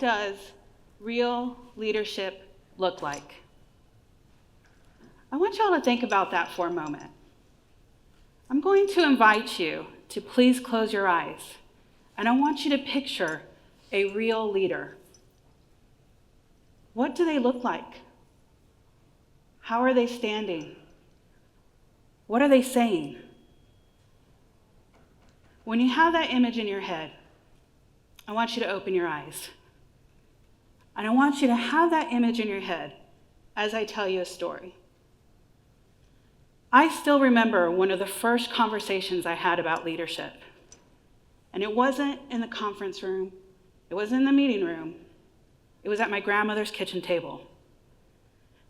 does real leadership look like? I want y'all to think about that for a moment. I'm going to invite you to please close your eyes, and I want you to picture a real leader. What do they look like? How are they standing? What are they saying? When you have that image in your head, I want you to open your eyes. And I want you to have that image in your head as I tell you a story. I still remember one of the first conversations I had about leadership. And it wasn't in the conference room. It wasn't in the meeting room. It was at my grandmother's kitchen table.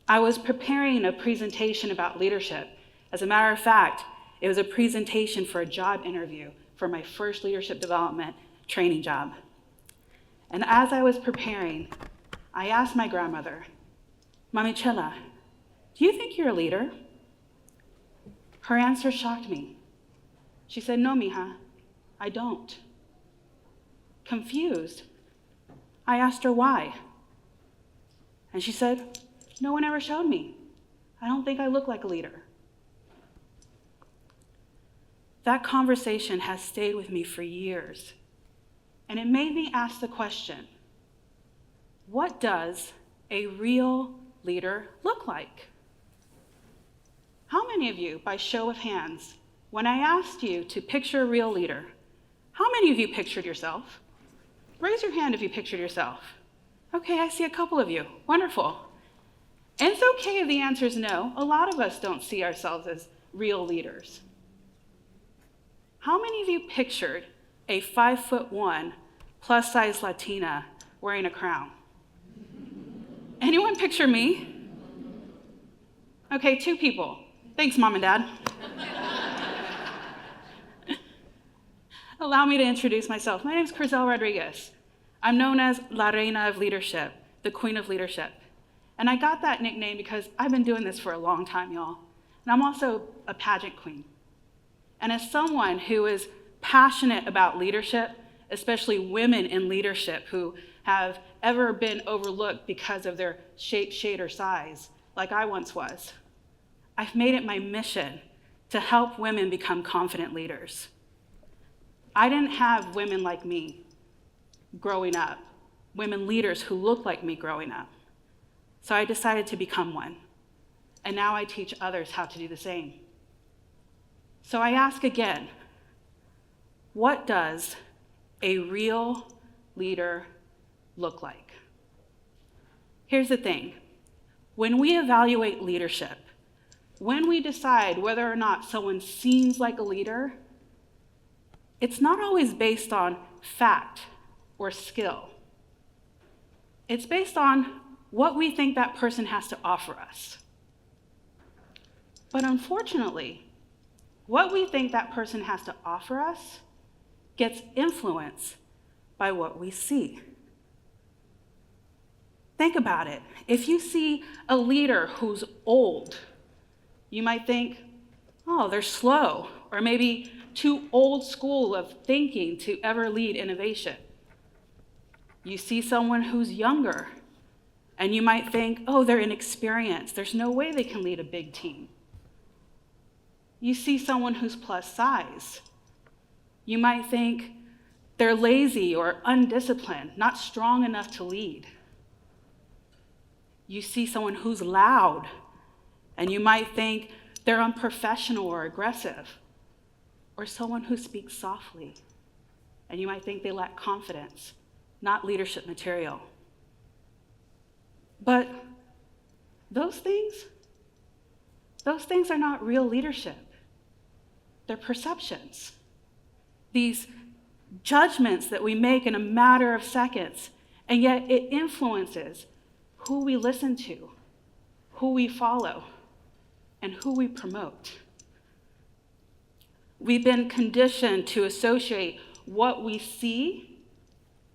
I was preparing a presentation about leadership. As a matter of fact, it was a presentation for a job interview for my first leadership development training job. And as I was preparing, I asked my grandmother, Mami Chela, do you think you're a leader? Her answer shocked me. She said, no, mija, I don't. Confused, I asked her why. And she said, no one ever showed me. I don't think I look like a leader. That conversation has stayed with me for years. And it made me ask the question, what does a real leader look like? How many of you, by show of hands, when I asked you to picture a real leader, how many of you pictured yourself? Raise your hand if you pictured yourself. Okay, I see a couple of you. Wonderful. And it's okay if the answer is no. A lot of us don't see ourselves as real leaders. How many of you pictured a 5'1" plus-size Latina wearing a crown? Anyone picture me? Okay, 2 people. Thanks, Mom and Dad. Allow me to introduce myself. My name is Krizel Rodriguez. I'm known as La Reina of Leadership, the Queen of Leadership. And I got that nickname because I've been doing this for a long time, y'all. And I'm also a pageant queen. And as someone who is passionate about leadership, especially women in leadership who have ever been overlooked because of their shape, shade, or size, like I once was, I've made it my mission to help women become confident leaders. I didn't have women like me growing up, women leaders who looked like me growing up. So I decided to become one. And now I teach others how to do the same. So I ask again, what does a real leader look like? Here's the thing. When we evaluate leadership, when we decide whether or not someone seems like a leader, it's not always based on fact or skill. It's based on what we think that person has to offer us. But unfortunately, what we think that person has to offer us gets influenced by what we see. Think about it. If you see a leader who's old, you might think, oh, they're slow, or maybe too old school of thinking to ever lead innovation. You see someone who's younger, and you might think, oh, they're inexperienced. There's no way they can lead a big team. You see someone who's plus size. You might think they're lazy or undisciplined, not strong enough to lead. You see someone who's loud, and you might think they're unprofessional or aggressive. Or someone who speaks softly, and you might think they lack confidence, not leadership material. But those things are not real leadership. They're perceptions. These judgments that we make in a matter of seconds, and yet it influences who we listen to, who we follow, and who we promote. We've been conditioned to associate what we see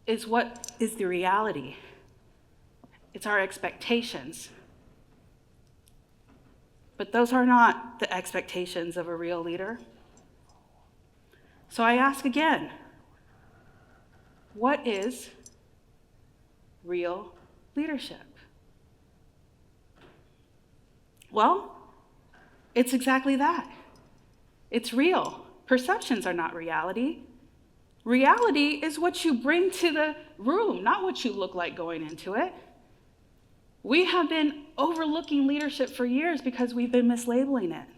is what is the reality. It's our expectations. But those are not the expectations of a real leader. So I ask again, what is real leadership? Well, it's exactly that. It's real. Perceptions are not reality. Reality is what you bring to the room, not what you look like going into it. We have been overlooking leadership for years because we've been mislabeling it.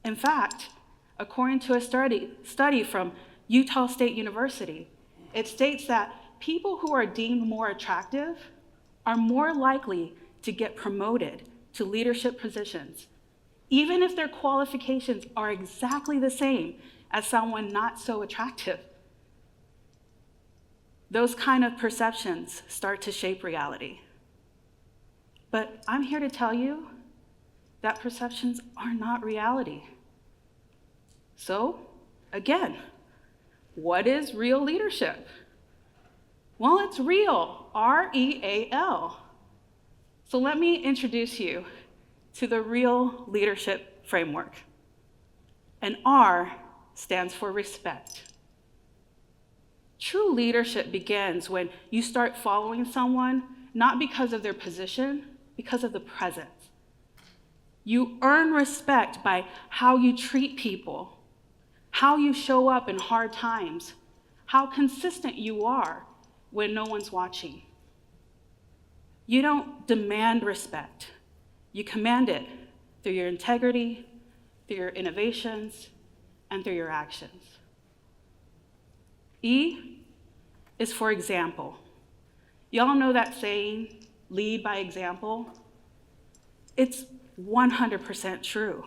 In fact, according to a study from Utah State University, it states that people who are deemed more attractive are more likely to get promoted to leadership positions, even if their qualifications are exactly the same as someone not so attractive. Those kind of perceptions start to shape reality. But I'm here to tell you that perceptions are not reality. So, again, what is real leadership? Well, it's real, R-E-A-L. So let me introduce you to the real leadership framework. And R stands for respect. True leadership begins when you start following someone, not because of their position, because of the presence. You earn respect by how you treat people, how you show up in hard times, how consistent you are when no one's watching. You don't demand respect. You command it through your integrity, through your innovations, and through your actions. E is for example. Y'all know that saying, lead by example? It's 100% true.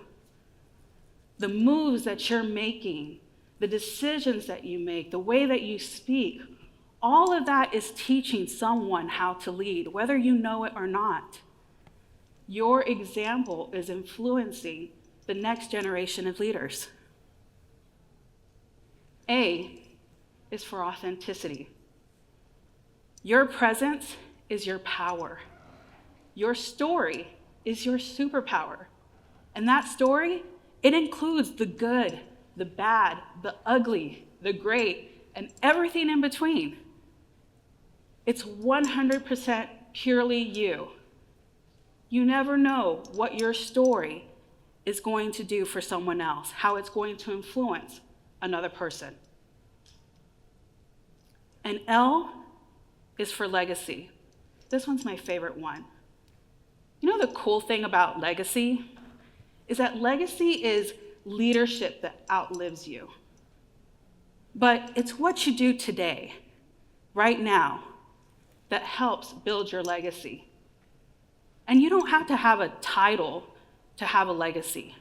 The moves that you're making, the decisions that you make, the way that you speak, all of that is teaching someone how to lead, whether you know it or not. Your example is influencing the next generation of leaders. A is for authenticity. Your presence is your power. Your story is your superpower. And that story, it includes the good, the bad, the ugly, the great, and everything in between. It's 100% purely you. You never know what your story is going to do for someone else, how it's going to influence another person. And L is for legacy. This one's my favorite one. You know the cool thing about legacy is that legacy is leadership that outlives you. But it's what you do today, right now, that helps build your legacy. And you don't have to have a title to have a legacy.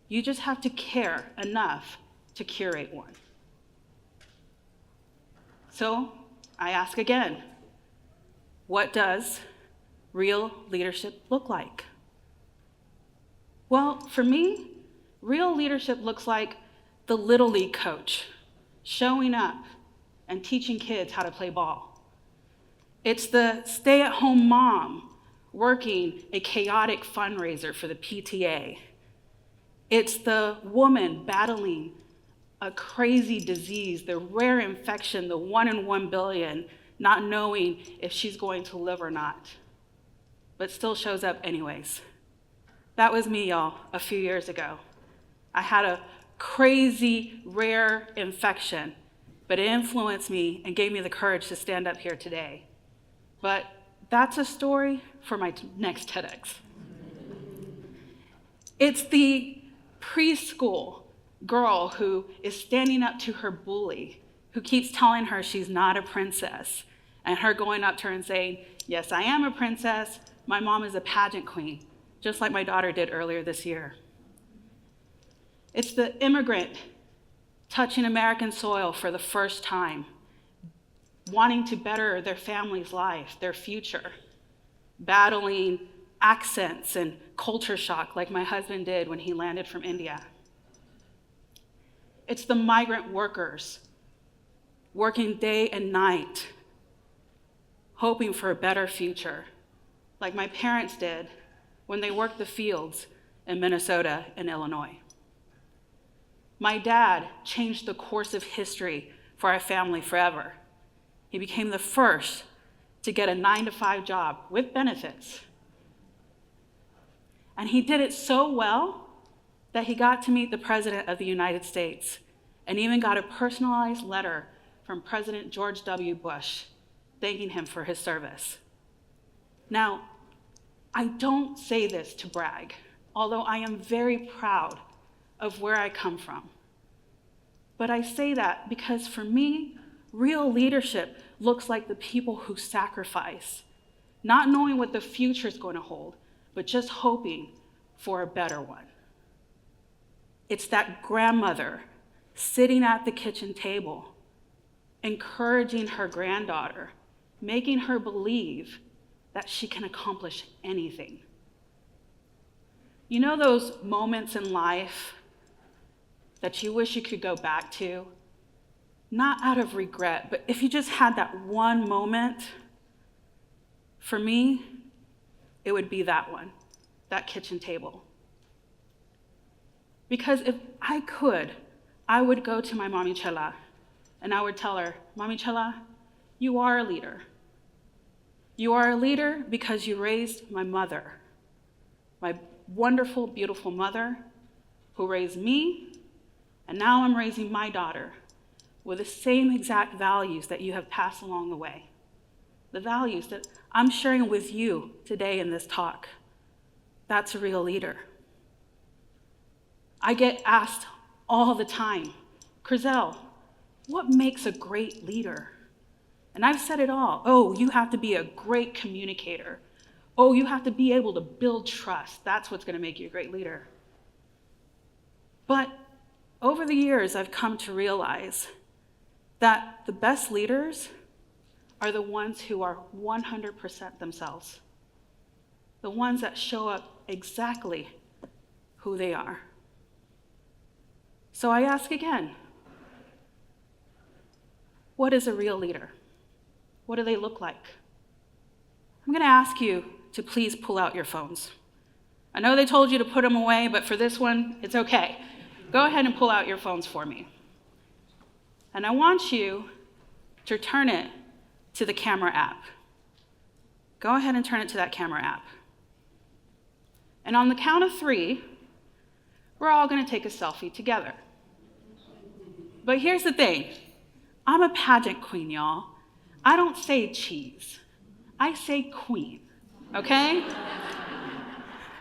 You just have to care enough to curate one. So I ask again, what does real leadership look like? Well, for me, real leadership looks like the Little League coach showing up and teaching kids how to play ball. It's the stay-at-home mom working a chaotic fundraiser for the PTA. It's the woman battling a crazy disease, the rare infection, the 1 in 1 billion, not knowing if she's going to live or not, but still shows up anyways. That was me, y'all, a few years ago. I had a crazy, rare infection, but it influenced me and gave me the courage to stand up here today. But that's a story for my next TEDx. It's the preschool girl who is standing up to her bully, who keeps telling her she's not a princess, and her going up to her and saying, yes, I am a princess. My mom is a pageant queen, just like my daughter did earlier this year. It's the immigrant touching American soil for the first time, wanting to better their family's life, their future, battling accents and culture shock like my husband did when he landed from India. It's the migrant workers working day and night, hoping for a better future, like my parents did when they worked the fields in Minnesota and Illinois. My dad changed the course of history for our family forever. He became the first to get a 9-to-5 job with benefits. And he did it so well that he got to meet the President of the United States and even got a personalized letter from President George W. Bush thanking him for his service. Now, I don't say this to brag, although I am very proud of where I come from. But I say that because for me, real leadership looks like the people who sacrifice, not knowing what the future is going to hold, but just hoping for a better one. It's that grandmother sitting at the kitchen table, encouraging her granddaughter, making her believe that she can accomplish anything. You know those moments in life that you wish you could go back to? Not out of regret, but if you just had that one moment, for me, it would be that one, that kitchen table. Because if I could, I would go to my Mami Chela and I would tell her, Mami Chela, you are a leader. You are a leader because you raised my mother, my wonderful, beautiful mother who raised me, and now I'm raising my daughter with the same exact values that you have passed along the way. The values that I'm sharing with you today in this talk. That's a real leader. I get asked all the time, Krizel, what makes a great leader? And I've said it all. Oh, you have to be a great communicator. Oh, you have to be able to build trust. That's what's going to make you a great leader. But over the years, I've come to realize that the best leaders are the ones who are 100% themselves. The ones that show up exactly who they are. So I ask again, what is a real leader? What do they look like? I'm going to ask you to please pull out your phones. I know they told you to put them away, but for this one, it's okay. Go ahead and pull out your phones for me. And I want you to turn it to the camera app. Go ahead and turn it to that camera app. And on the count of 3, we're all going to take a selfie together. But here's the thing. I'm a pageant queen, y'all. I don't say cheese. I say queen, okay?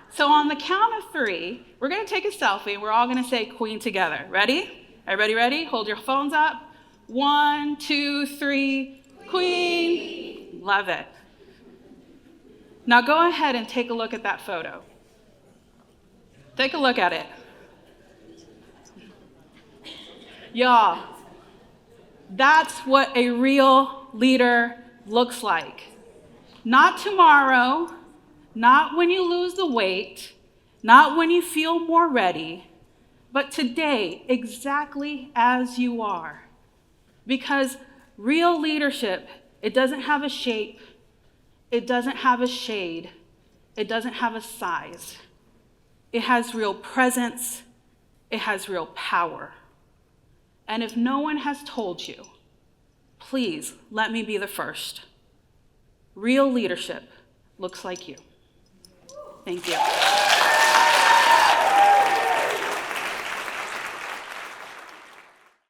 So on the count of 3, we're going to take a selfie, and we're all going to say queen together. Ready? Everybody ready? Hold your phones up. 1, 2, 3, queen. Love it. Now go ahead and take a look at that photo. Take a look at it. Y'all, that's what a real leader looks like. Not tomorrow, not when you lose the weight, not when you feel more ready, but today, exactly as you are. Because real leadership, it doesn't have a shape, it doesn't have a shade, it doesn't have a size. It has real presence, it has real power. And if no one has told you, please let me be the first. Real leadership looks like you. Thank you.